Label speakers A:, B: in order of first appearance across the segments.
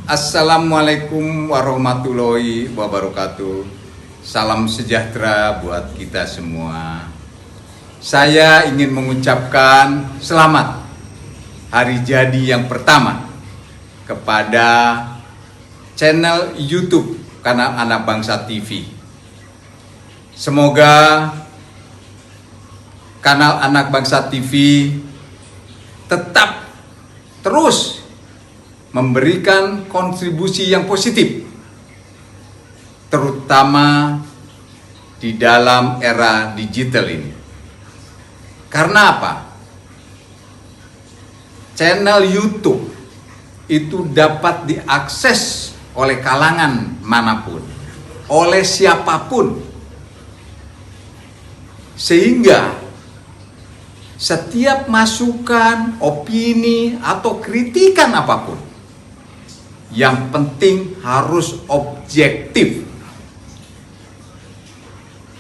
A: Assalamualaikum warahmatullahi wabarakatuh. Salam sejahtera buat kita semua. Saya ingin mengucapkan selamat hari jadi yang pertama kepada channel YouTube Kanal Anak Bangsa TV. Semoga Kanal Anak Bangsa TV tetap terus memberikan kontribusi yang positif, terutama di dalam era digital ini. Karena apa? Channel YouTube itu dapat diakses oleh kalangan manapun, oleh siapapun, sehingga setiap masukan, opini, atau kritikan apapun, yang penting harus objektif.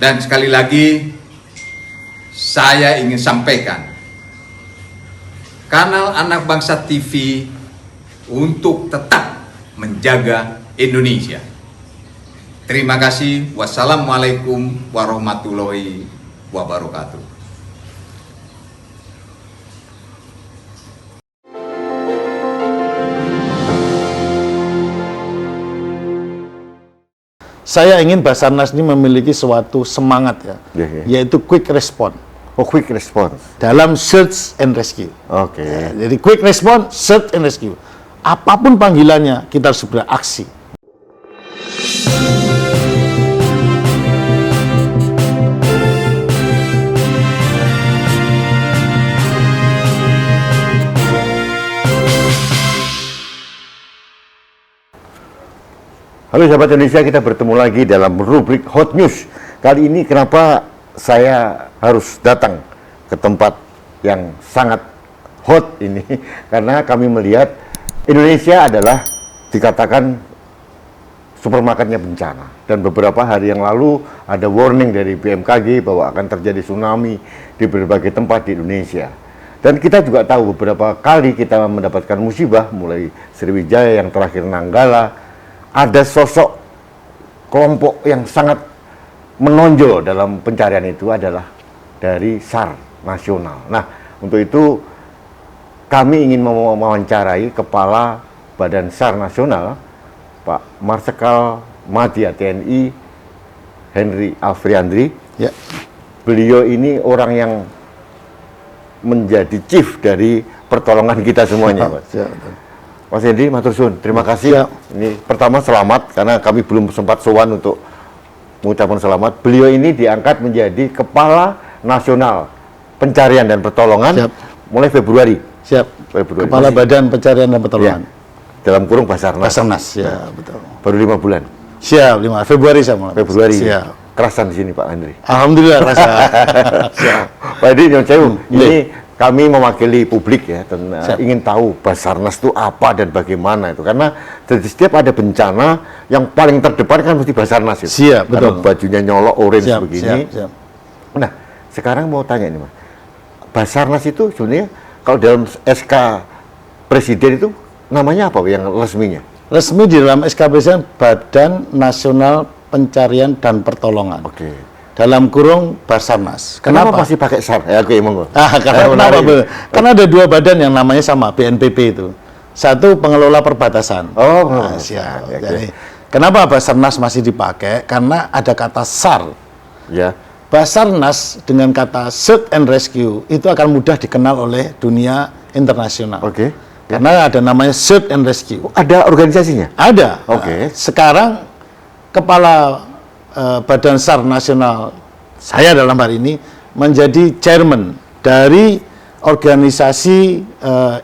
A: Dan sekali lagi, saya ingin sampaikan, Kanal Anak Bangsa TV untuk tetap menjaga Indonesia. Terima kasih. Wassalamualaikum warahmatullahi wabarakatuh.
B: Saya ingin Basarnas ini memiliki suatu semangat yaitu quick response.
C: Oh, quick response
B: Dalam search and rescue.
C: Oke.
B: Jadi quick response, search and rescue. Apapun panggilannya, kita harus beraksi.
C: Halo sahabat Indonesia, kita bertemu lagi dalam rubrik Hot News. Kali ini kenapa saya harus datang ke tempat yang sangat hot ini? Karena kami melihat Indonesia adalah dikatakan supermarketnya bencana. Dan beberapa hari yang lalu ada warning dari BMKG bahwa akan terjadi tsunami di berbagai tempat di Indonesia. Dan kita juga tahu beberapa kali kita mendapatkan musibah, mulai Sriwijaya, yang terakhir Nanggala. Ada sosok kelompok yang sangat menonjol dalam pencarian itu adalah dari SAR nasional. Nah, untuk itu kami ingin mewawancarai Kepala Badan SAR nasional, Pak Marsikal Madya TNI Henry Afriandri.
B: Ya.
C: Beliau ini orang yang menjadi chief dari pertolongan kita semuanya, Pak. Mas Henry, matur suwun, terima kasih.
B: Ya.
C: Ini pertama selamat, karena kami belum sempat sowan untuk mengucapkan selamat. Beliau ini diangkat menjadi Kepala Nasional Pencarian dan Pertolongan.
B: Siap.
C: Mulai Februari.
B: Siap.
C: Februari.
B: Kepala Badan Pencarian dan Pertolongan.
C: Ya. Dalam kurung Basarnas.
B: Basarnas, ya betul.
C: Baru 5 bulan.
B: Siap, 5 Februari saya mulai.
C: Februari.
B: Siap.
C: Kerasan di sini Pak Henry.
B: Alhamdulillah rasa. Siap.
C: Pak Henry, nyun sewu, ini kami mewakili publik ya, dan ingin tahu Basarnas itu apa dan bagaimana itu. Karena di setiap ada bencana, yang paling terdepan kan mesti Basarnas itu.
B: Siap, betul.
C: Karena bajunya nyolok orange
B: Siap,
C: begini.
B: siap.
C: Nah, sekarang mau tanya ini Mas. Basarnas itu sebenarnya kalau dalam SK Presiden itu namanya apa yang resminya?
B: Resmi di dalam SK Presiden Badan Nasional Pencarian dan Pertolongan.
C: Oke.
B: Dalam kurung Basarnas.
C: Kenapa masih pakai SAR? Ya, oke, monggo.
B: Karena ada dua badan yang namanya sama, BNPB itu. Satu pengelola perbatasan.
C: Oh,
B: siap. Jadi, kenapa Basarnas masih dipakai? Karena ada kata SAR.
C: Ya.
B: Basarnas dengan kata Search and Rescue itu akan mudah dikenal oleh dunia internasional.
C: Oke.
B: Karena ada namanya Search and Rescue.
C: Ada organisasinya?
B: Ada.
C: Oke.
B: Sekarang Kepala Badan SAR Nasional, saya dalam hari ini menjadi chairman dari organisasi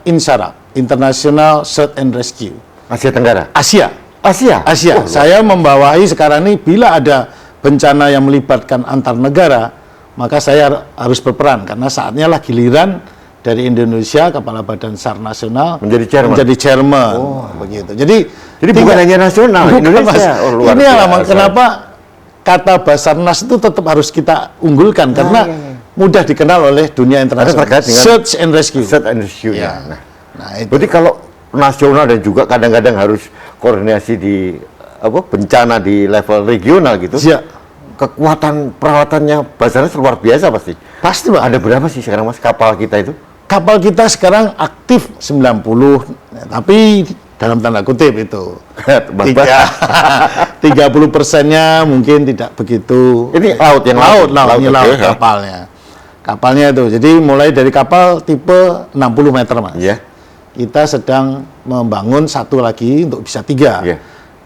B: INSARAG, International Search and Rescue.
C: Asia Tenggara?
B: Asia.
C: Oh,
B: saya membawahi sekarang ini bila ada bencana yang melibatkan antar negara, maka saya harus berperan, karena saatnya lah giliran dari Indonesia, Kepala Badan SAR Nasional menjadi chairman.
C: Oh.
B: Begitu. Jadi
C: bukan hanya nasional, Indonesia.
B: Ini alasan kenapa kata Basarnas itu tetap harus kita unggulkan, karena mudah dikenal oleh dunia internasional. Search and Rescue.
C: Search and Rescue.
B: Ya.
C: Nah, itu. Berarti kalau nasional dan juga kadang-kadang harus koordinasi di bencana di level regional gitu.
B: Siap.
C: Kekuatan perawatannya Basarnas luar biasa pasti.
B: Pasti, Pak.
C: Ada berapa sih sekarang Mas kapal kita itu?
B: Kapal kita sekarang aktif 90, tapi dalam tanda kutip itu. 30%-nya mungkin tidak begitu.
C: Ini laut yang
B: laut,
C: oke, ya.
B: kapalnya. Kapalnya itu. Jadi mulai dari kapal tipe 60 meter, Mas.
C: Iya.
B: Kita sedang membangun satu lagi untuk bisa 3.
C: Iya.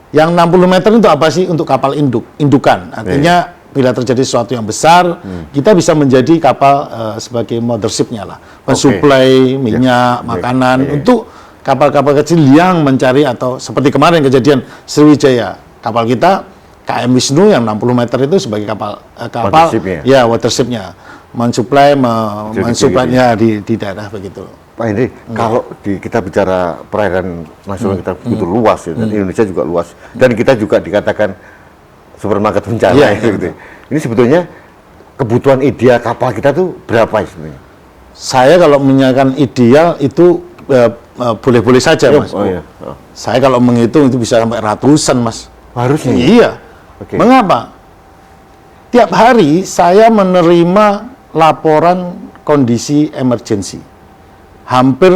B: Yang 60 meter itu apa sih? Untuk kapal indukan. Artinya bila terjadi sesuatu yang besar, kita bisa menjadi kapal sebagai mothership-nya lah. Mensuplai minyak, makanan untuk kapal-kapal kecil yang mencari atau seperti kemarin kejadian Sriwijaya. Kapal kita KM Wisnu yang 60 meter itu sebagai kapal
C: Watership-nya.
B: ya watership-nya. Mensuplainya di daerah begitu.
C: Pak Henry, kalau kita bicara perairan nasional kita begitu luas ya, dan Indonesia juga luas, dan kita juga dikatakan supermarket bencana gitu. Ini sebetulnya kebutuhan ideal kapal kita tuh berapa sebenarnya?
B: Saya kalau menyatakan ideal itu boleh-boleh saja, Mas.
C: Oh, iya.
B: Saya kalau menghitung itu bisa sampai ratusan, Mas.
C: Harusnya.
B: Iya.
C: Oke.
B: Mengapa? Tiap hari saya menerima laporan kondisi emergensi. Hampir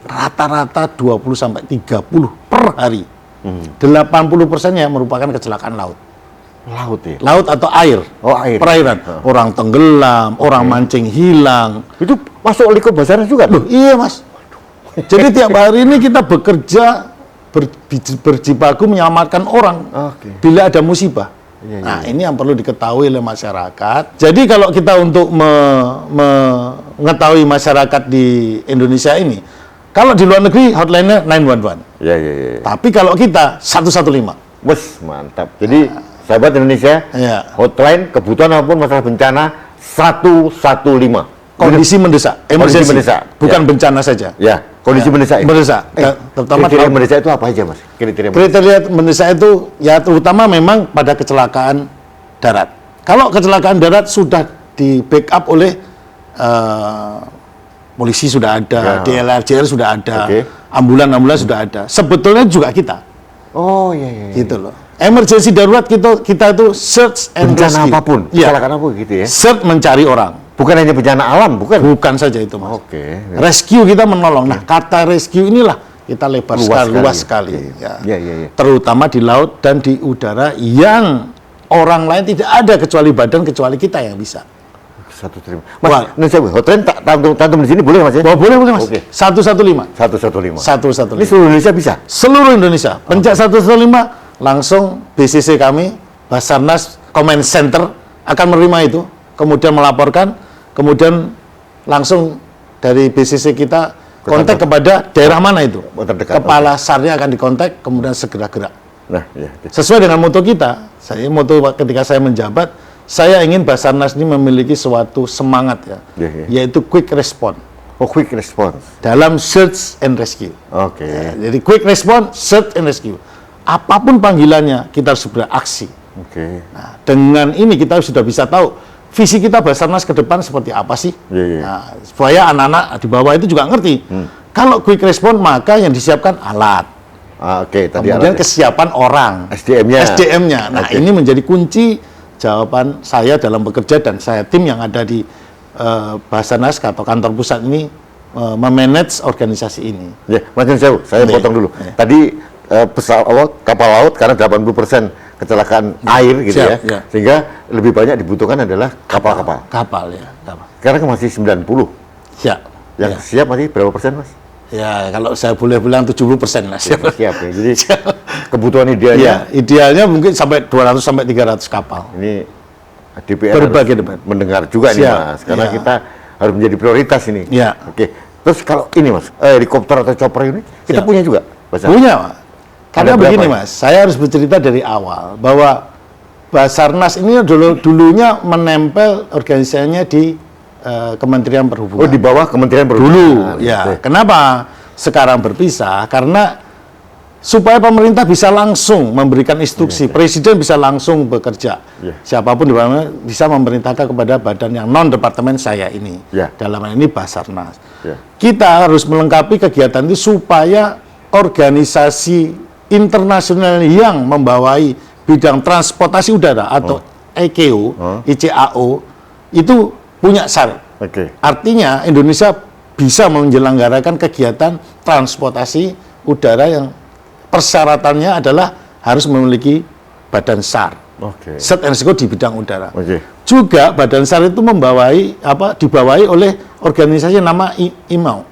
B: rata-rata 20 sampai 30 per hari. 80%-nya merupakan kecelakaan laut.
C: Laut ya?
B: Laut atau air.
C: Oh, air.
B: Perairan. Orang tenggelam, orang mancing hilang.
C: Itu masuk lingkup Basarnas juga?
B: Loh, iya, Mas. Jadi tiap hari ini kita bekerja berjibaku menyelamatkan orang bila ada musibah. Nah, ini yang perlu diketahui oleh masyarakat. Jadi kalau kita untuk mengetahui masyarakat di Indonesia ini, kalau di luar negeri hotline-nya 911.
C: Iya.
B: Tapi kalau kita 115.
C: Wes, mantap. Jadi sahabat Indonesia, hotline kebutuhan apapun masalah bencana 115.
B: Kondisi mendesak, emergency. Bukan bencana saja.
C: Ya, kondisi mendesak. Ya?
B: Mendesak. Terutama
C: kriteria mendesak itu apa aja, Mas?
B: Kriteria mendesak itu ya terutama memang pada kecelakaan darat. Kalau kecelakaan darat sudah di backup oleh polisi sudah ada, DLRJR sudah ada, ambulan sudah ada. Sebetulnya juga kita.
C: Oh iya.
B: Gitu loh. Emergency darurat kita itu search and
C: bencana
B: rescue.
C: apapun, kecelakaan apapun gitu ya.
B: Search mencari orang.
C: Bukan hanya bencana alam, bukan?
B: Bukan saja itu, Mas. Rescue kita menolong. Nah, kata rescue inilah kita luas sekali.
C: Iya.
B: Terutama di laut dan di udara yang orang lain tidak ada kecuali badan, kecuali kita yang bisa.
C: Satu terima. Mas, hotline tantum di sini boleh, Mas ya?
B: Boleh, Mas. 115.
C: 115.
B: 115.
C: Ini seluruh Indonesia bisa?
B: Seluruh Indonesia. Pencak 115 langsung BCC kami, Basarnas Command Center akan menerima itu, kemudian melaporkan, kemudian langsung dari BCC kita kontak kepada daerah mana itu.
C: Terdekat.
B: Kepala SAR-nya akan dikontak, kemudian segera gerak.
C: Nah, ya.
B: Sesuai dengan moto kita, ketika saya menjabat, saya ingin Basarnas ini memiliki suatu semangat yaitu quick response.
C: Oh, quick response.
B: Dalam search and rescue. Jadi quick response, search and rescue. Apapun panggilannya, kita harus beraksi. Nah, dengan ini kita sudah bisa tahu visi kita Basarnas ke depan seperti apa sih. Nah, supaya anak-anak di bawah itu juga ngerti. Kalau quick response, maka yang disiapkan alat. Kemudian kesiapan orang. SDM-nya. Nah, ini menjadi kunci jawaban saya dalam bekerja dan saya tim yang ada di Basarnas atau kantor pusat ini memanage organisasi ini.
C: Ya, Mas Sewu, saya potong dulu. Tadi kapal laut karena 80% kecelakaan air gitu ya. Sehingga lebih banyak dibutuhkan adalah kapal-kapal.
B: Kapal.
C: Sekarang masih 90. Yang siap masih berapa persen, Mas?
B: Ya, kalau saya boleh bilang 70% lah.
C: Siap ya. Jadi kebutuhan idealnya?
B: Idealnya mungkin sampai 200 sampai 300 kapal.
C: Ini DPR harus mendengar juga nih, Mas. Karena kita harus menjadi prioritas ini. Terus kalau ini, Mas, helikopter atau chopper ini kita punya juga?
B: Punya, Mas. Karena begini, Mas, saya harus bercerita dari awal bahwa Basarnas ini dulunya menempel organisasinya di Kementerian Perhubungan.
C: Oh, di bawah Kementerian Perhubungan.
B: Dulu, Kenapa sekarang berpisah? Karena supaya pemerintah bisa langsung memberikan instruksi, presiden bisa langsung bekerja. Siapapun di bawah bisa memerintahkan kepada badan yang non departemen saya ini. Dalam hal ini Basarnas. Kita harus melengkapi kegiatan itu supaya organisasi internasional yang membawai bidang transportasi udara atau ICAO, ICAO itu punya SAR.
C: Oke.
B: Artinya Indonesia bisa menyelenggarakan kegiatan transportasi udara yang persyaratannya adalah harus memiliki badan SAR.
C: Oke.
B: Set and Go di bidang udara.
C: Oke.
B: Juga badan SAR itu dibawahi oleh organisasi nama IMAO.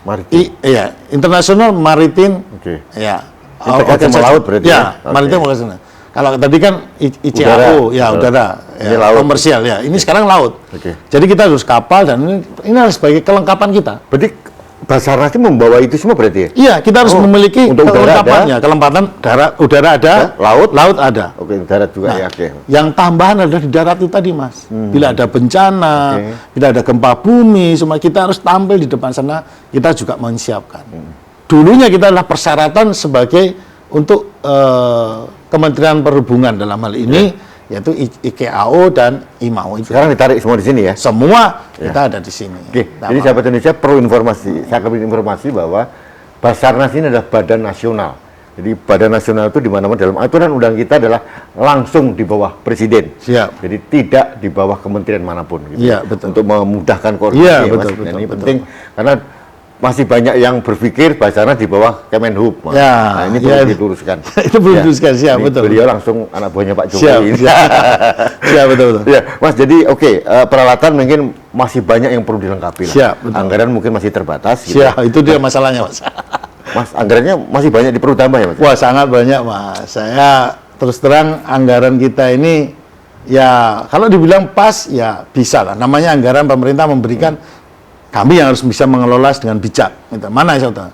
C: Maritim.
B: Iya, International Maritime.
C: Oke.
B: Ya.
C: Ini terkait sama laut berarti ya?
B: Ya, Maritime Organization. Kalau tadi kan ICAO, udara,
C: Ini
B: ya,
C: laut.
B: komersial ya. Ini sekarang laut.
C: Oke.
B: Jadi kita harus kapal dan ini harus sebagai kelengkapan kita.
C: Berarti Basarnas ini membawa itu semua berarti ya?
B: Iya, kita harus memiliki
C: untuk udara
B: kelengkapannya. Kelengkapan udara ada, laut ada.
C: Oke, darat juga ya. Oke.
B: Yang tambahan adalah di darat itu tadi, Mas. Bila ada bencana, bila ada gempa bumi, semua kita harus tampil di depan sana. Kita juga menyiapkan. Dulunya kita adalah persyaratan sebagai untuk Kementerian Perhubungan dalam hal ini, yaitu ICAO dan IMAO itu.
C: Sekarang ditarik semua di sini ya?
B: Semua kita ada di sini.
C: Oke, jadi sahabat Indonesia perlu informasi. Saya kembali informasi bahwa Basarnas ini adalah badan nasional. Jadi badan nasional itu di mana-mana dalam aturan undang kita adalah langsung di bawah presiden.
B: Siap.
C: Jadi tidak di bawah kementerian manapun. Gitu.
B: Iya, betul.
C: Untuk memudahkan koordinasi.
B: Iya,
C: ya, Mas.
B: betul,
C: Dan
B: betul,
C: ini
B: betul.
C: penting karena masih banyak yang berpikir Basarnas di bawah Kemenhub. Mas.
B: Ya,
C: Nah, ini
B: ya,
C: perlu diluruskan.
B: itu perlu diluruskan, siap,
C: Ini
B: betul.
C: Beliau langsung anak buahnya Pak Jokowi.
B: Siap,
C: ini.
B: siap. Siap, betul.
C: Ya, Mas. Jadi oke, peralatan mungkin masih banyak yang perlu dilengkapi. Lah.
B: Siap, betul.
C: Anggaran mungkin masih terbatas. Gitu.
B: Siap, itu dia masalahnya, Mas.
C: Mas, anggarannya masih banyak diperlu tambah ya, Mas?
B: Wah, sangat banyak, Mas. Saya terus terang anggaran kita ini ya kalau dibilang pas ya bisa lah. Namanya anggaran pemerintah memberikan, kami yang harus bisa mengelola dengan bijak. Gitu. Mana ya, saudara?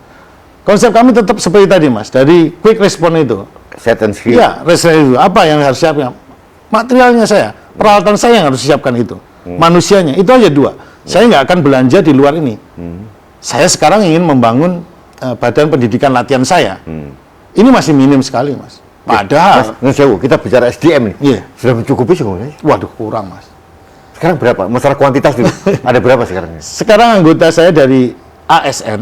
B: Konsep kami tetap seperti tadi, Mas. Dari quick response itu.
C: Set and skill.
B: Iya, response itu. Apa yang harus siapkan? Materialnya saya, peralatan saya yang harus siapkan itu. Manusianya, itu aja dua. Saya nggak akan belanja di luar ini. Saya sekarang ingin membangun badan pendidikan latihan saya. Ini masih minim sekali, Mas. Padahal,
C: Mas, kita bicara SDM nih.
B: Iya.
C: Sudah mencukupi sebenarnya?
B: waduh, kurang, Mas.
C: Sekarang berapa? Masalah kuantitas dulu. Ada berapa sekarang?
B: Sekarang anggota saya dari ASN,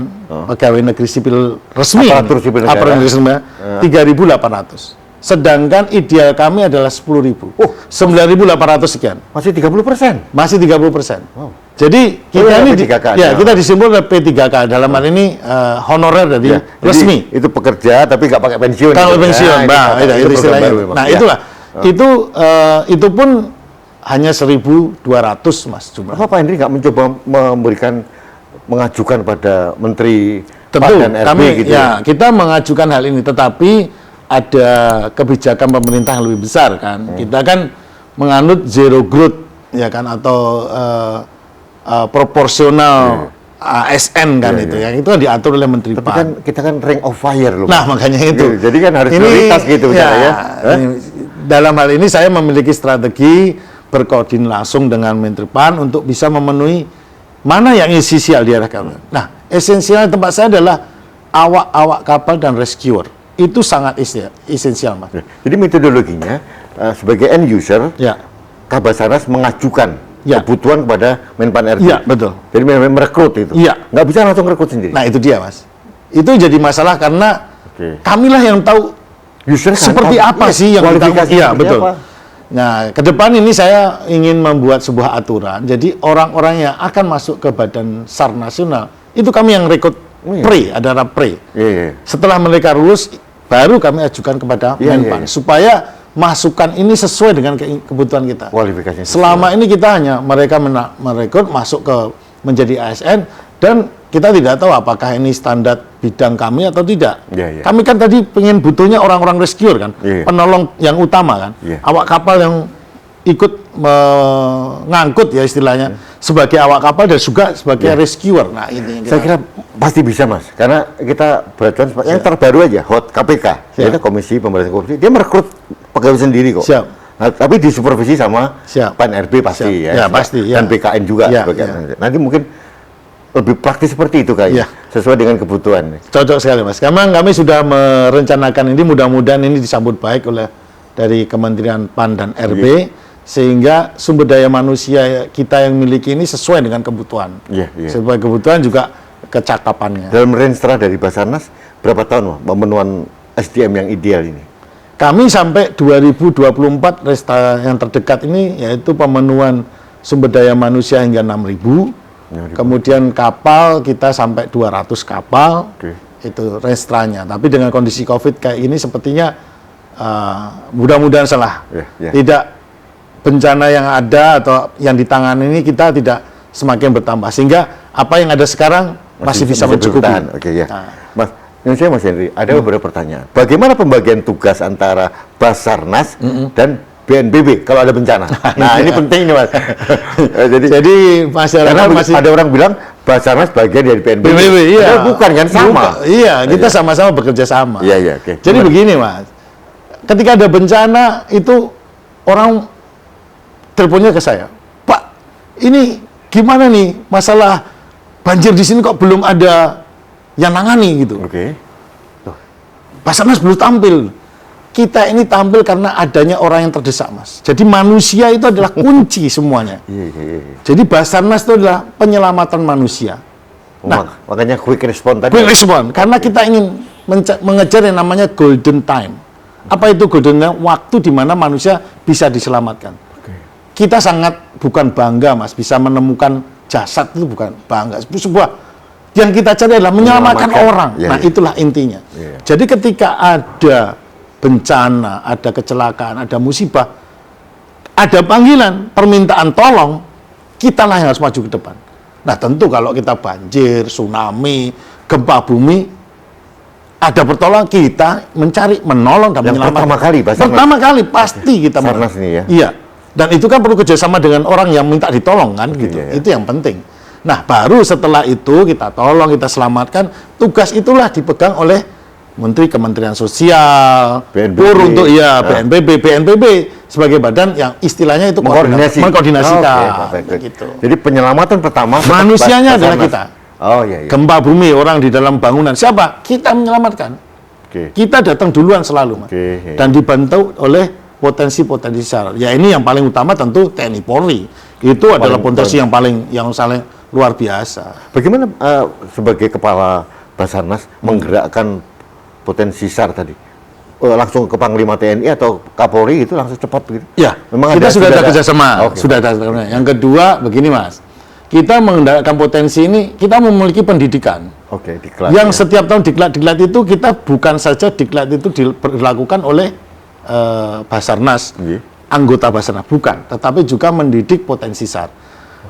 B: Pegawai Negeri Sipil Resmi,
C: Aparatur Sipil Negara.
B: Aparatur Sipil Negara, 3.800. Sedangkan ideal kami adalah 10.000. 9.800 sekian.
C: Masih 30%.
B: Masih 30%.
C: Wow.
B: Jadi
C: Itu
B: kita ini
C: P3K,
B: kita disimpul oleh P3K dalam hal ini honorer dari
C: Ya, jadi
B: resmi.
C: itu pekerja tapi nggak pakai pensiun.
B: Kalau
C: gitu.
B: pensiun,
C: Nah,
B: Mbak, itu
C: program
B: istilahnya.
C: baru, Mas.
B: Nah,
C: Ya.
B: itulah. Itu pun hanya 1.200, Mas, jumlah.
C: Kenapa Pak Henry nggak mencoba mengajukan pada Menteri
B: Tentu
C: PAN dan RB
B: kami
C: gitu
B: ya kita mengajukan hal ini, tetapi ada kebijakan pemerintah yang lebih besar kan. Kita kan menganut zero growth ya kan, atau proporsional ASN kan, itu yang itu kan diatur oleh Menteri
C: Tapi
B: PAN.
C: kan kita kan ring of fire loh.
B: Nah, makanya itu.
C: Jadi kan harus prioritas gitu misalnya ya.
B: Dalam hal ini saya memiliki strategi berkoordinasi langsung dengan Menteri PAN untuk bisa memenuhi mana yang esensial di arah kami. Nah, esensial tempat saya adalah awak-awak kapal dan rescuer. Itu sangat esensial, Mas.
C: Jadi metodologinya sebagai end user,
B: Ya.
C: Kabasarnas mengajukan
B: Ya.
C: kebutuhan kepada Menpan RB.
B: Iya, betul.
C: Jadi merekrut itu.
B: Iya.
C: Nggak bisa langsung rekrut sendiri.
B: Nah, itu dia, Mas. Itu jadi masalah karena
C: Oke.
B: kamilah yang tahu
C: User kan
B: seperti
C: tahu,
B: apa
C: iya,
B: sih yang
C: kualifikasi
B: iya,
C: seperti
B: betul.
C: apa.
B: Nah, ke depan ini saya ingin membuat sebuah aturan. Jadi orang-orang yang akan masuk ke Badan SAR Nasional itu kami yang rekrut
C: Iya.
B: pre, ada pre.
C: Iya.
B: Setelah mereka lulus, baru kami ajukan kepada
C: Iya,
B: Menpan
C: iya.
B: supaya masukan ini sesuai dengan kebutuhan kita.
C: Kualifikasinya sesuai.
B: Selama ini kita hanya mereka merekrut masuk ke menjadi ASN dan kita tidak tahu apakah ini standar bidang kami atau tidak.
C: Iya, iya.
B: Kami kan tadi pengen butuhnya orang-orang rescuer kan,
C: Iya.
B: penolong yang utama kan,
C: Iya.
B: awak kapal yang ikut mengangkut ya istilahnya sebagai awak kapal dan juga sebagai rescuer. Nah ini yang
C: Saya kira pasti bisa, Mas, karena kita beracuan yang terbaru aja, HOT KPK, yaitu Komisi Pemberantasan Korupsi, dia merekrut pegawai sendiri kok.
B: Siap.
C: Nah, tapi disupervisi sama
B: Siap.
C: PAN RB pasti
B: Siap.
C: ya,
B: Ya, pasti, ya.
C: dan BKN juga.
B: Ya,
C: sebagai-
B: ya.
C: Nanti mungkin lebih praktis seperti itu kayaknya,
B: Ya.
C: sesuai dengan kebutuhan.
B: Cocok sekali, Mas. Kami sudah merencanakan ini, mudah-mudahan ini disambut baik oleh dari Kementerian PAN dan RB, sehingga sumber daya manusia kita yang miliki ini sesuai dengan kebutuhan.
C: Iya, iya.
B: Sesuai kebutuhan juga kecakapannya.
C: Dalam range setelah dari Basarnas berapa tahun, Pak, pemenuhan SDM yang ideal ini?
B: Kami sampai 2024 Restra yang terdekat ini yaitu pemenuhan sumber daya manusia hingga 6.000. Kemudian kapal kita sampai 200 kapal.
C: Oke.
B: Itu restranya. Tapi dengan kondisi Covid kayak ini sepertinya mudah-mudahan salah. Tidak bencana yang ada atau yang ditangani ini kita tidak semakin bertambah. Sehingga apa yang ada sekarang masih bisa mencukupi.
C: Bertahan. Oke, ya. Mas Henry, ada beberapa pertanyaan. Bagaimana pembagian tugas antara Basarnas dan BNPB kalau ada bencana? Nah, ini penting nih, Mas. jadi masyarakat masih ada orang bilang Basarnas bagian dari BNPB.
B: Iya.
C: Bukan kan, sama.
B: Iya, kita sama-sama bekerja sama.
C: Iya, oke.
B: Jadi begini, Mas. Ketika ada bencana itu orang teleponnya ke saya, "Pak, ini gimana nih masalah banjir di sini kok belum ada yang nangani," gitu.
C: Oke.
B: Basarnas belum tampil. Kita ini tampil karena adanya orang yang terdesak, Mas. Jadi manusia itu adalah kunci semuanya.
C: Iya.
B: Jadi Basarnas itu adalah penyelamatan manusia.
C: Nah, makanya quick response tadi.
B: Quick response, karena kita ingin mengejar yang namanya golden time. Apa itu golden time? Waktu di mana manusia bisa diselamatkan. Kita sangat bukan bangga, Mas, bisa menemukan jasad itu bukan bangga. Sebuah yang kita cari adalah menyelamatkan orang.
C: Ya,
B: nah, itulah intinya.
C: Ya.
B: Jadi ketika ada bencana, ada kecelakaan, ada musibah, ada panggilan, permintaan tolong, kitalah yang harus maju ke depan. Nah, tentu kalau kita banjir, tsunami, gempa bumi, ada pertolongan, kita mencari, menolong dan menyelamatkan.
C: Pertama kali, Basarnas.
B: Pertama kali pasti kita
C: Basarnas ini ya.
B: Iya. Dan itu kan perlu kerjasama dengan orang yang minta ditolong kan, gitu.
C: Iya.
B: Itu yang penting. Nah, baru setelah itu kita tolong, kita selamatkan. Tugas itulah dipegang oleh Menteri Kementerian Sosial,
C: BNPB.
B: untuk BNPB sebagai badan yang istilahnya itu mengkoordinasikan.
C: Gitu. Jadi penyelamatan pertama
B: manusianya adalah kita.
C: Oh iya.
B: Gempa bumi, orang di dalam bangunan, siapa? Kita menyelamatkan. Kita datang duluan selalu, Mas. Dan dibantu oleh potensi-potensi syarat. Ya ini yang paling utama tentu TNI Polri. Itu adalah potensi yang saling luar biasa.
C: Bagaimana sebagai kepala Basarnas menggerakkan potensi SAR tadi? Langsung ke Panglima TNI atau Kapolri itu langsung cepat begitu?
B: Ya,
C: memang
B: kita sudah ada kerjasama.
C: Okay.
B: Sudah ada kerjasama. Yang kedua, begini Mas, kita mengendalikan potensi ini, kita memiliki pendidikan.
C: Oke, diklat.
B: Yang setiap tahun diklat itu kita bukan saja diklat itu dilakukan oleh Basarnas, anggota Basarnas, bukan, tetapi juga mendidik potensi SAR.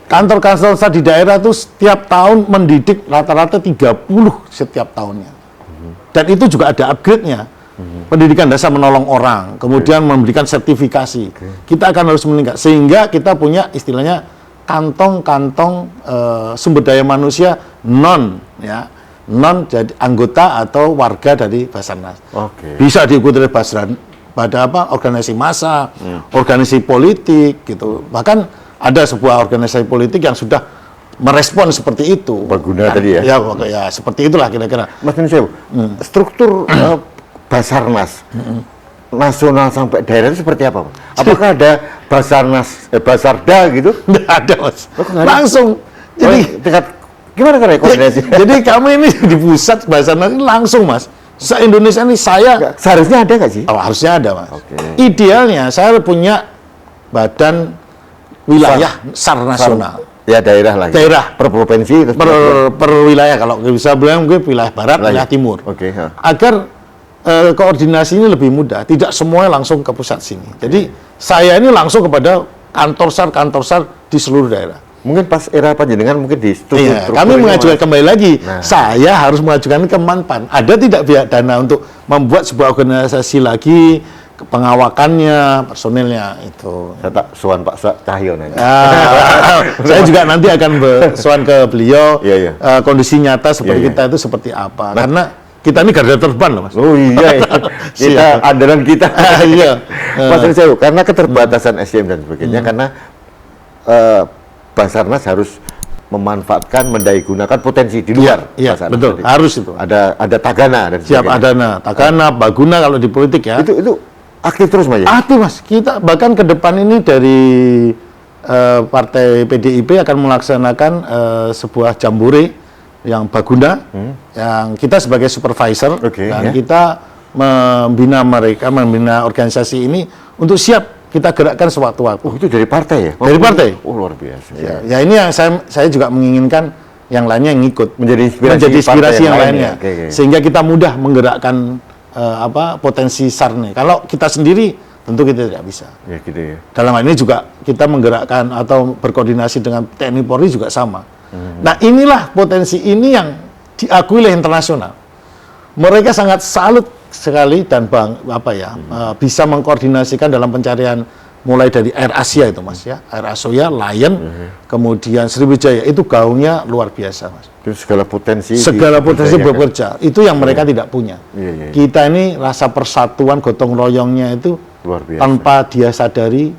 B: Kantor-kantor SAR di daerah itu setiap tahun mendidik rata-rata 30 setiap tahunnya. Dan itu juga ada upgrade-nya. Pendidikan dasar menolong orang, kemudian memberikan sertifikasi. Kita akan harus meningkat sehingga kita punya istilahnya kantong-kantong sumber daya manusia non jadi anggota atau warga dari Basarnas. Bisa diikuti oleh Basarnas pada organisasi massa, organisasi politik gitu. Bahkan ada sebuah organisasi politik yang sudah merespon seperti itu.
C: Berguna tadi ya?
B: Ya, seperti itulah kira-kira.
C: Mas Nusyew, struktur Basarnas nasional sampai daerah itu seperti apa? Apakah ada Basarnas, Basarda gitu?
B: Nggak ada, Mas. Langsung. Jadi
C: gimana cara koordinasi?
B: Jadi kami ini di pusat Basarnas ini langsung, Mas. Se-Indonesia ini saya...
C: Seharusnya ada nggak sih?
B: Oh, harusnya ada, Mas. Idealnya saya punya badan wilayah SAR nasional.
C: Ya daerah lah.
B: Daerah
C: per provinsi
B: per wilayah, kalau bisa bilang mungkin wilayah barat, wilayah timur. Agar koordinasi ini lebih mudah, tidak semuanya langsung ke pusat sini. Jadi saya ini langsung kepada kantor SAR di seluruh daerah.
C: Mungkin pas era panjenengan mungkin di struktur.
B: Kami mengajukan kembali lagi. Saya harus mengajukan ke Manpan. Ada tidak pihak dana untuk membuat sebuah organisasi lagi, pengawakannya, personilnya itu.
C: Saya tak sowan Pak Cahyo nanti.
B: Saya juga nanti akan sowan ke beliau. Kondisi nyata seperti kita itu seperti apa? Karena kita ini garda terdepan loh, Mas.
C: Oh iya. Kita andalan kita.
B: Iya.
C: Mas Rizal, karena keterbatasan SDM dan sebagainya, karena Basarnas harus memanfaatkan, mendaya-gunakan potensi di luar.
B: Iya, betul. Tadi. Harus itu.
C: Ada Tagana dan
B: siap
C: sebagainya.
B: Tagana, Baguna kalau di politik ya.
C: Itu aktif terus, Mas.
B: Aktif, Mas. Kita bahkan ke depan ini dari partai PDIP akan melaksanakan sebuah jambore yang Baguna, yang kita sebagai supervisor dan kita membina mereka, membina organisasi ini untuk siap kita gerakkan sewaktu-waktu.
C: Oh, itu dari partai ya?
B: Dari partai.
C: Oh, luar biasa.
B: Ya, ya ini yang saya juga menginginkan yang lainnya yang ikut
C: Menjadi inspirasi
B: inspirasi yang lainnya.
C: Oke.
B: Sehingga kita mudah menggerakkan potensi SAR nih. Kalau kita sendiri tentu kita tidak bisa.
C: Ya gitu ya.
B: Dalam hal ini juga kita menggerakkan atau berkoordinasi dengan TNI Polri juga sama. Nah, inilah potensi ini yang diakui oleh internasional. Mereka sangat salut sekali dan bisa mengkoordinasikan dalam pencarian mulai dari Air Asia itu Mas ya, Air Asia, Lion, kemudian Sriwijaya itu gaungnya luar biasa Mas.
C: Itu segala potensi
B: bekerja itu yang mereka tidak punya.
C: Iya.
B: Kita ini rasa persatuan gotong royongnya itu
C: Luar biasa.
B: tanpa dia sadari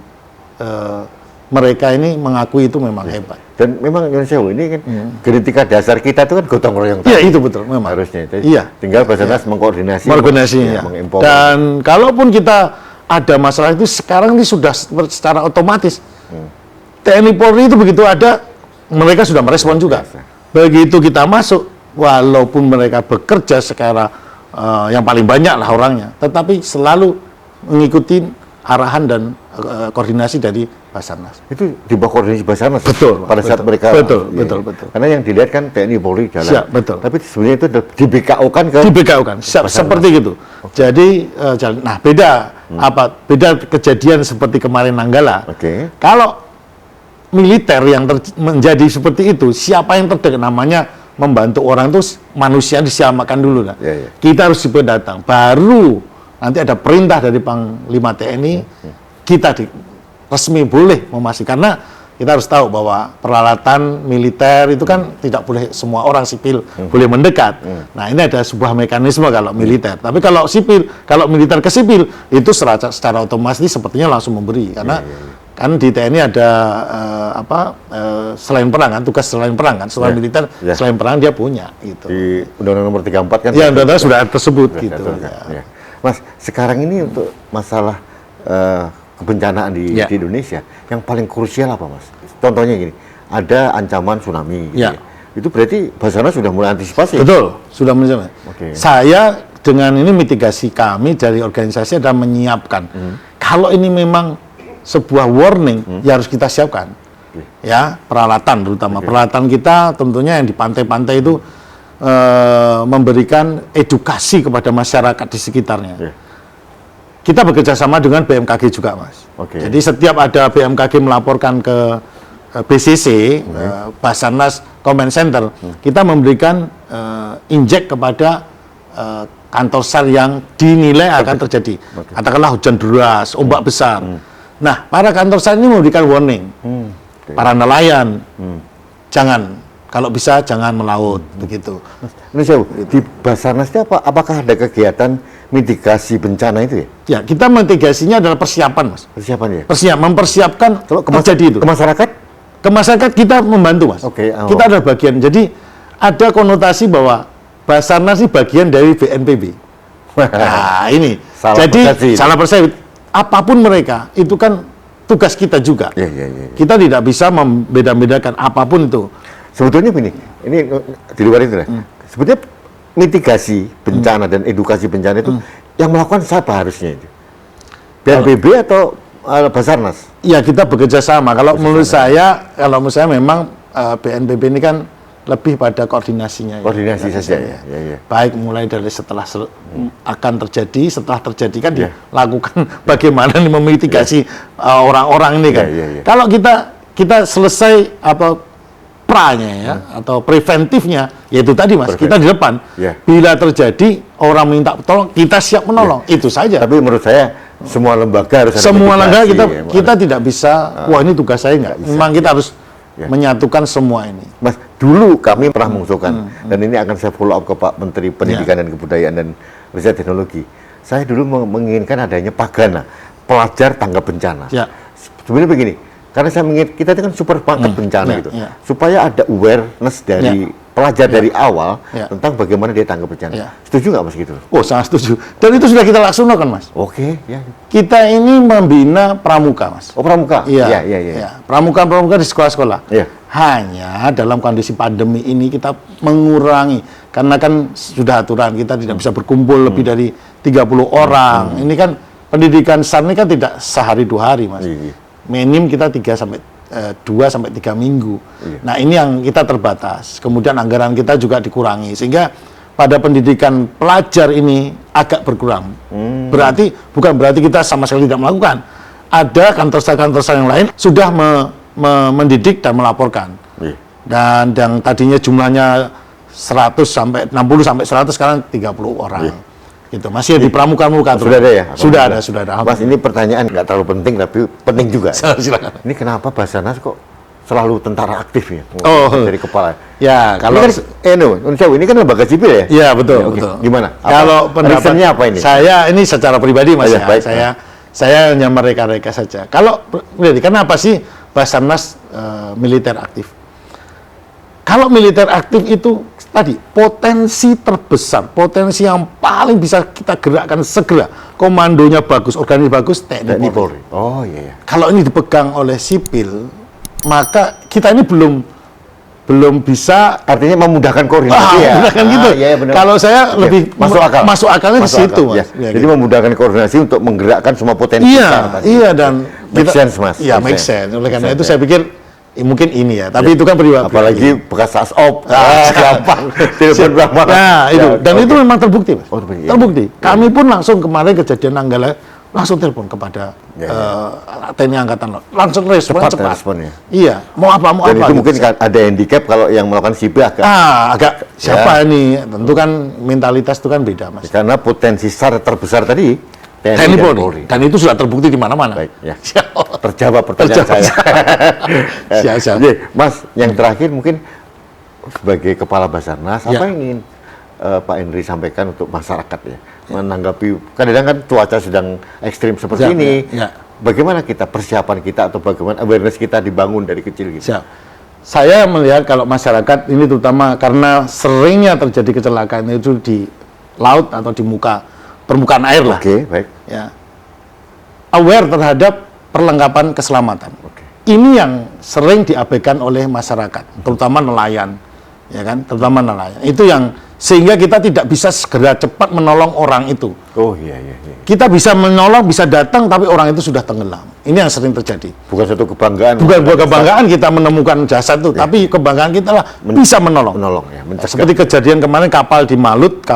B: mereka ini mengakui itu memang hebat.
C: Dan memang Indonesia ini kan genetika dasar kita itu kan gotong royong.
B: Iya itu betul memang.
C: Harusnya.
B: Iya.
C: Tinggal Basarnas mengkoordinasi.
B: Ya. Dan kalaupun kita ada masalah itu sekarang ini sudah secara otomatis TNI Polri itu begitu ada mereka sudah merespon juga. Begitu kita masuk walaupun mereka bekerja secara yang paling banyak lah orangnya, tetapi selalu mengikuti arahan dan koordinasi dari Basarnas.
C: Itu di bawah koordinasi Basarnas.
B: Betul.
C: Pada saat mereka.
B: Betul.
C: Karena yang dilihat kan TNI Polri jalan.
B: Siap, betul.
C: Tapi sebenarnya itu di BKO-kan ke.
B: Di BKO-kan. Seperti gitu. Jadi jalan. Nah, beda kejadian seperti kemarin Nanggala.
C: Oke.
B: Kalau militer yang menjadi seperti itu, siapa yang terdekat namanya membantu orang itu manusia disamakan dulu lah.
C: Ya.
B: Kita harus datang. Baru nanti ada perintah dari Panglima TNI, kita resmi boleh memastikan. Karena kita harus tahu bahwa peralatan militer itu kan tidak boleh semua orang sipil boleh mendekat. Nah, ini ada sebuah mekanisme kalau militer. Tapi kalau sipil, kalau militer ke sipil itu secara otomatis sepertinya langsung memberi. Karena kan di TNI ada selain perang kan, tugas selain perang kan, selain militer, selain perang dia punya gitu.
C: Di Undang-Undang Nomor 34 kan.
B: Ya, undang-undang sudah tersebut gitu.
C: Ya. Mas, sekarang ini untuk masalah kebencanaan di Indonesia, yang paling krusial apa, Mas? Contohnya gini, ada ancaman tsunami. Gitu ya. Itu berarti Basarnas sudah mulai antisipasi.
B: Betul, sudah mulai.
C: Okay.
B: Saya dengan ini mitigasi kami dari organisasi adalah menyiapkan. Kalau ini memang sebuah warning, ya harus kita siapkan. Ya, peralatan terutama. Peralatan kita tentunya yang di pantai-pantai itu memberikan edukasi kepada masyarakat di sekitarnya. Kita bekerja sama dengan BMKG juga, Mas. Jadi setiap ada BMKG melaporkan ke BCC, Basarnas Command Center, kita memberikan injek kepada kantor SAR yang dinilai akan terjadi. Katakanlah hujan deras, ombak besar. Nah, para kantor SAR ini memberikan warning. Para nelayan, jangan. Kalau bisa jangan melaut, begitu.
C: Ini di Basarnas itu apakah ada kegiatan mitigasi bencana itu ya?
B: Ya, kita mitigasinya adalah persiapan, Mas.
C: Persiapan ya?
B: Mempersiapkan kalau terjadi itu.
C: Ke masyarakat?
B: Ke masyarakat kita membantu, Mas. Kita adalah bagian. Jadi ada konotasi bahwa Basarnas ini bagian dari BNPB. Nah, ini. Salah persepsi. Apapun mereka, itu kan tugas kita juga. Kita tidak bisa membeda-bedakan apapun itu.
C: Sebetulnya begini, ini di luar itu lah. Sebetulnya mitigasi bencana dan edukasi bencana itu yang melakukan siapa harusnya itu? BNPB atau Basarnas?
B: Ya, kita bekerja sama. Kalau menurut saya memang BNPB ini kan lebih pada koordinasinya.
C: Koordinasi saja ya.
B: Baik mulai dari setelah akan terjadi, setelah terjadi kan dilakukan bagaimana nih memitigasi orang-orang ini kan. Kalau kita selesai atau preventifnya, yaitu tadi Mas, kita di depan. Bila terjadi orang minta tolong, kita siap menolong. Itu saja.
C: Tapi menurut saya semua lembaga harus ada.
B: Semua lembaga kita tidak bisa. Wah, ini tugas saya enggak. Memang kita harus menyatukan semua ini.
C: Mas, dulu kami pernah mengusulkan dan ini akan saya follow up ke Pak Menteri Pendidikan dan Kebudayaan dan Riset Teknologi. Saya dulu menginginkan adanya Pagana, pelajar tanggap bencana. Sebenarnya begini. Karena saya ingin kita itu kan supermarket bencana gitu, supaya ada awareness dari pelajar dari awal tentang bagaimana dia tanggap bencana. Setuju nggak Mas gitu?
B: Oh, sangat setuju. Dan itu sudah kita laksanakan, Mas. Kita ini membina pramuka, Mas.
C: Oh, pramuka? Iya.
B: Pramuka di sekolah-sekolah. Hanya dalam kondisi pandemi ini kita mengurangi, karena kan sudah aturan kita tidak bisa berkumpul lebih dari 30 orang. Ini kan pendidikan SAR ini kan tidak sehari 2 hari, Mas.
C: Iya.
B: Minim kita 2 sampai 3 minggu.
C: Iya.
B: Nah, ini yang kita terbatas. Kemudian anggaran kita juga dikurangi sehingga pada pendidikan pelajar ini agak berkurang. Bukan berarti kita sama sekali tidak melakukan. Ada kantor-kantor yang lain sudah mendidik dan melaporkan.
C: Iya.
B: Dan yang tadinya jumlahnya 100 sampai 60 sampai 100 sekarang 30 orang.
C: Iya.
B: Gitu. Masih di pramuka-muka tuh.
C: Sudah ada ya?
B: Sudah ada.
C: Mas, ini pertanyaan nggak terlalu penting tapi penting juga.
B: Silakan.
C: Ini kenapa Basarnas kok selalu tentara aktif ya?
B: Oh.
C: Dari kepala.
B: Ya, kalau
C: ini kan lembaga sipil ya?
B: Iya, betul,
C: Ya, oke.
B: betul.
C: Gimana?
B: Kalau
C: reasonnya apa ini?
B: Saya ini secara pribadi, Mas,
C: Oh, ya, baik.
B: saya hanya mereka-reka saja. Kalau kenapa sih Basarnas militer aktif? Kalau militer aktif itu tadi potensi terbesar, potensi yang paling bisa kita gerakkan segera, komandonya bagus, organisasi bagus, TNI Polri.
C: Oh iya.
B: Kalau ini dipegang oleh sipil, maka kita ini belum bisa
C: Artinya memudahkan koordinasi ya.
B: memudahkan gitu.
C: Iya, benar.
B: Kalau saya
C: Oke,
B: lebih masuk akalnya di situ,
C: ya.
B: Mas. Ya,
C: Jadi
B: gitu.
C: memudahkan koordinasi untuk menggerakkan semua potensi. besar tadi.
B: Iya, dan
C: Make sense, Mas.
B: Iya,
C: Make
B: make
C: sense.
B: sense. Oleh karena
C: Make
B: itu
C: sense,
B: saya pikir mungkin ini ya, tapi itu kan pribadi.
C: Apalagi bekas asop.
B: Gampang.
C: Telepon berapa?
B: Nah, itu.
C: Ya,
B: Dan
C: oke.
B: itu memang terbukti, Mas.
C: Oh, terbukti, iya.
B: Terbukti. Kami pun langsung kemarin kejadian Nanggala langsung telepon kepada TNI Angkatan Laut. Langsung respon cepat.
C: responnya.
B: Iya, mau apa
C: Dan itu
B: gitu.
C: mungkin ada handicap kalau yang melakukan sipil agak.
B: agak siapa ini? Tentu kan mentalitas itu kan beda, Mas.
C: Karena potensi SAR terbesar tadi
B: TNI
C: dan
B: Polri. Dan itu sudah terbukti di mana-mana.
C: Baik, ya. Terjawab pertanyaan
B: Terjawab.
C: saya.
B: Siap.
C: Jadi, Mas, yang terakhir mungkin sebagai kepala Basarnas,
B: Ya.
C: apa yang ingin Pak Henry sampaikan untuk masyarakat ya? Menanggapi, kadang-kadang kan cuaca sedang ekstrim seperti
B: Siap,
C: ini.
B: ya.
C: Bagaimana kita, persiapan kita atau bagaimana awareness kita dibangun dari kecil gitu?
B: Siap. Saya melihat kalau masyarakat ini terutama karena seringnya terjadi kecelakaan itu di laut atau di permukaan air lah.
C: Oke, baik.
B: Ya. Aware terhadap perlengkapan keselamatan.
C: Oke.
B: Ini yang sering diabaikan oleh masyarakat, terutama nelayan, ya kan? Terutama nelayan. Itu yang sehingga kita tidak bisa segera cepat menolong orang itu.
C: Oh iya.
B: Kita bisa menolong, bisa datang, tapi orang itu sudah tenggelam. Ini yang sering terjadi.
C: Bukan suatu kebanggaan.
B: Bukan buah kebanggaan kita menemukan jasad itu, tapi kebanggaan kita lah bisa menolong.
C: Menolong ya, mencegah.
B: Seperti kejadian kemarin kapal di Malut,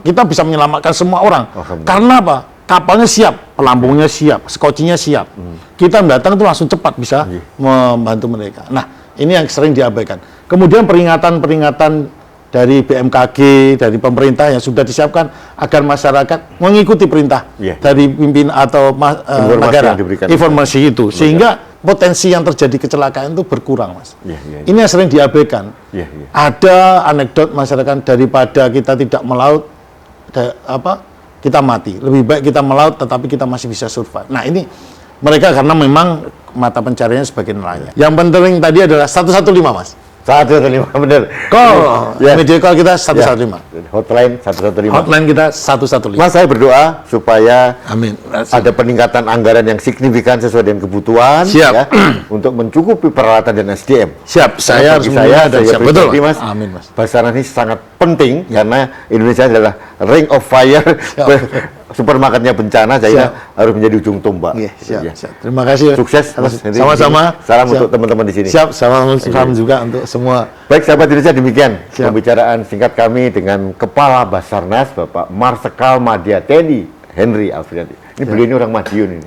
B: kita bisa menyelamatkan semua orang.
C: Alhamdulillah.
B: Karena apa? Kapalnya siap, pelampungnya siap, skocinya siap. Kita datang itu langsung cepat bisa membantu mereka. Nah, ini yang sering diabaikan. Kemudian peringatan-peringatan dari BMKG, dari pemerintah yang sudah disiapkan agar masyarakat mengikuti perintah dari pimpinan atau negara,
C: yang diberikan.
B: informasi itu, sehingga potensi yang terjadi kecelakaan itu berkurang, Mas.
C: Iya.
B: Ini yang sering diabaikan.
C: Iya.
B: Ada anekdot masyarakat daripada kita tidak melaut, kita mati. Lebih baik kita melaut, tetapi kita masih bisa survive. Nah, ini mereka karena memang mata pencariannya sebagai nelayan. Yang penting tadi adalah 115, Mas.
C: 115 benar.
B: Call,
C: Ya.
B: media call kita 115.
C: Hotline 115.
B: Hotline kita 115.
C: Mas, saya berdoa supaya
B: Amin.
C: ada peningkatan anggaran yang signifikan sesuai dengan kebutuhan.
B: Siap.
C: Ya, untuk mencukupi peralatan dan SDM.
B: Siap, saya harus
C: saya
B: siap. Betul,
C: pribadi, Mas.
B: Amin, Mas.
C: Basarnas ini sangat penting karena Indonesia adalah ring of fire, supermarketnya bencana, saya harus menjadi ujung tombak.
B: Iya, siap,
C: Ya.
B: siap. Terima kasih.
C: Sukses, Mas Henry.
B: Sama-sama.
C: Salam
B: Siap.
C: untuk teman-teman di sini.
B: Siap, salam juga untuk semua.
C: Baik, sahabat Indonesia, demikian
B: Siap.
C: pembicaraan singkat kami dengan Kepala Basarnas, Bapak Marsikal Madya TNI Henry Alfriandi. Ini beliau ini orang Madiun ini.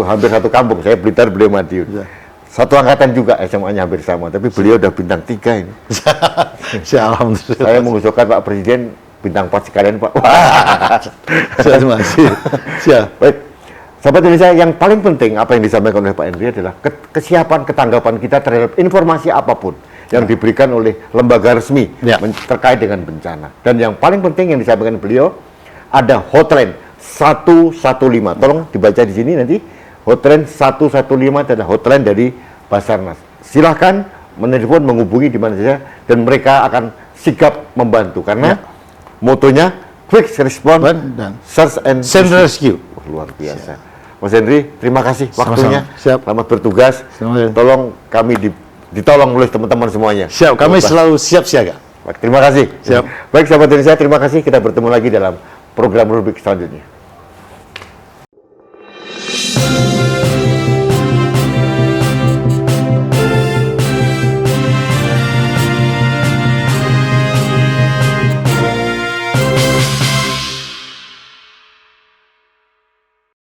C: hampir satu kampung. Saya Blitar, beliau Madiun. Satu angkatan juga, SMA-nya hampir sama. Tapi beliau udah bintang 3 ini.
B: Siap, alhamdulillah.
C: Saya mengusulkan Pak Presiden bintang 4 sekalian, Pak.
B: Terima kasih. Siap.
C: Baik. Sahabat Indonesia, yang paling penting apa yang disampaikan oleh Pak Henry adalah kesiapan ketanggapan kita terhadap informasi apapun yang diberikan oleh lembaga resmi terkait dengan bencana. Dan yang paling penting yang disampaikan beliau, ada hotline 115. Tolong dibaca di sini nanti. Hotline 115 adalah hotline dari Basarnas. Silahkan menelpon, menghubungi di mana saja, dan mereka akan sigap membantu karena motonya quick response
B: dan
C: search and
B: rescue.
C: Luar biasa. Mas Henry, terima kasih waktunya.
B: Siap.
C: Selamat bertugas. Tolong kami ditolong oleh teman-teman semuanya.
B: Siap, kami selalu siap siaga.
C: Baik, terima kasih.
B: Siap.
C: Baik, sahabat Indonesia, terima kasih. Kita bertemu lagi dalam program rubrik selanjutnya.